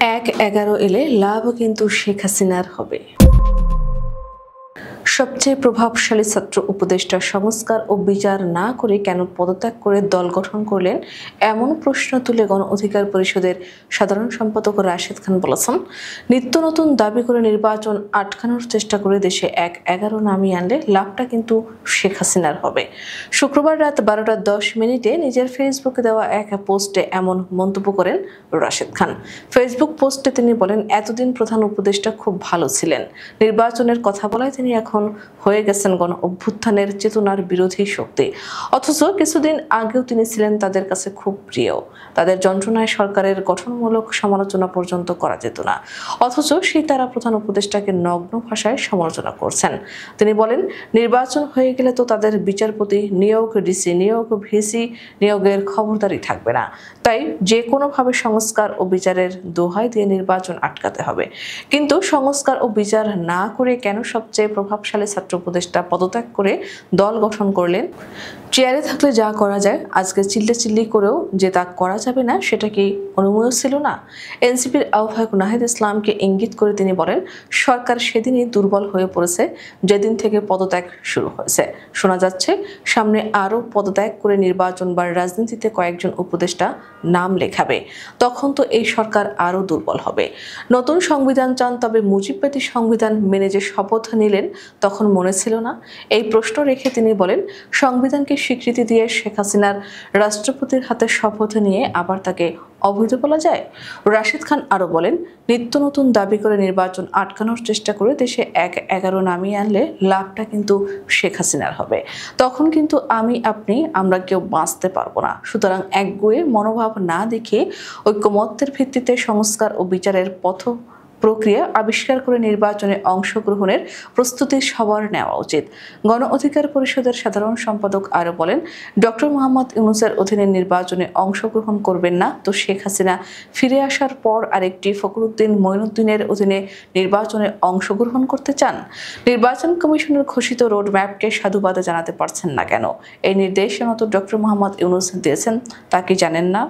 ১-১১ এলে লাভ কিন্তু শেখ হাসিনার হবে। সবচেয়ে প্রভাবশালী ছাত্র উপদেষ্টা সংস্কার ও বিচার না করে কেন পদত্যাগ করে দল গঠন করলেন, এমন প্রশ্ন তুলে গণ অধিকার পরিষদের সাধারণ সম্পাদক রাশেদ খান বলেছেন, নিত্য নতুন দাবি করে নির্বাচন আটকানোর চেষ্টা করে দেশে ১-১১ নামিয়ে আনলে লাভটা কিন্তু শেখ হাসিনার হবে। শুক্রবার রাত ১২টা ১০ মিনিটে নিজের ফেসবুকে দেওয়া এক পোস্টে এমন মন্তব্য করেন রাশেদ খান। ফেসবুক পোস্টে তিনি বলেন, এতদিন প্রধান উপদেষ্টা খুব ভালো ছিলেন, নির্বাচনের কথা বলায় তিনি এখন হয়ে গেছেন গণ অভ্যুত্থানের চেতনার বিরোধী শক্তি। অথচ কিছুদিন আগেও তিনি ছিলেন তাদের কাছে খুব প্রিয়। তাদের যন্ত্রণায় সরকারের গঠনমূলক সমালোচনা পর্যন্ত করা যেত না, অথচ সেই তারা প্রধান উপদেষ্টাকে নগ্ন ভাষায় সমালোচনা করছেন। তিনি বলেন, নির্বাচন হয়ে গেলে তো তাদের বিচারপতি নিয়োগ, ডিসি নিয়োগ, ভিসি নিয়োগের খবরদারি থাকবে না। তাই যে কোনোভাবে সংস্কার ও বিচারের দোহাই দিয়ে নির্বাচন আটকাতে হবে। কিন্তু সংস্কার ও বিচার না করে কেন সবচেয়ে প্রভাবশালী ছাত্র উপদেষ্টা পদত্যাগ করে দল গঠন করলেন? চেয়ারে থাকলে যা করা যায় আজকে চিল্লাচিল্লি করেও যে তা করা যাবে না, সেটা কি অনুমেয় ছিল না? এনসিপির আহ্বায়ক নাহিদ ইসলামকে ইঙ্গিত করে তিনি বলেন, সরকার সেদিনই দুর্বল হয়ে পড়েছে যেদিন থেকে পদত্যাগ শুরু হয়েছে। শোনা যাচ্ছে সামনে আরও পদত্যাগ করে নির্বাচন বা রাজনীতিতে কয়েকজন উপদেষ্টা নাম লেখাবে। তখন তো এই সরকার আরও দুর্বল হবে। নতুন সংবিধান চান, তবে মুজিববাদী সংবিধান মেনে যে শপথ নিলেন তখন মনে ছিল না? এই প্রশ্ন রেখে তিনি বলেন, সংবিধানকে স্বীকৃতি দিয়ে শেখ হাসিনার রাষ্ট্রপতির হাতে শপথ নিয়ে আবার তাকে অবৈধ বলা যায়? রাশেদ খান আরও বলেন, নিত্য নতুন দাবি করে নির্বাচন আটকানোর চেষ্টা করে দেশে ১-১১ নামিয়ে আনলে লাভটা কিন্তু শেখ হাসিনার হবে। তখন কিন্তু আমরা কেউ বাঁচতে পারবো না। সুতরাং একগুঁয়ে মনোভাব না দেখে ঐকমত্যের ভিত্তিতে সংস্কার ও বিচারের প্রক্রিয়া আবিষ্কার করে নির্বাচনে অংশগ্রহণের প্রস্তুতি সবার নেওয়া উচিত। গণ অধিকার পরিষদের সাধারণ সম্পাদক আরও বলেন, ডক্টর মোহাম্মদ ইউনূসের অধীনে নির্বাচনে অংশগ্রহণ করবেন না তো শেখ হাসিনা ফিরে আসার পর আরেকটি ফখরুদ্দিন মঈনুদ্দিনের অধীনে নির্বাচনে অংশগ্রহণ করতে চান? নির্বাচন কমিশনের ঘোষিত রোডম্যাপকে সাধুবাদ জানাতে পারছেন না কেন? এই নির্দেশনা তো ডক্টর মোহাম্মদ ইউনূস দিয়েছেন, তা কি জানেন না?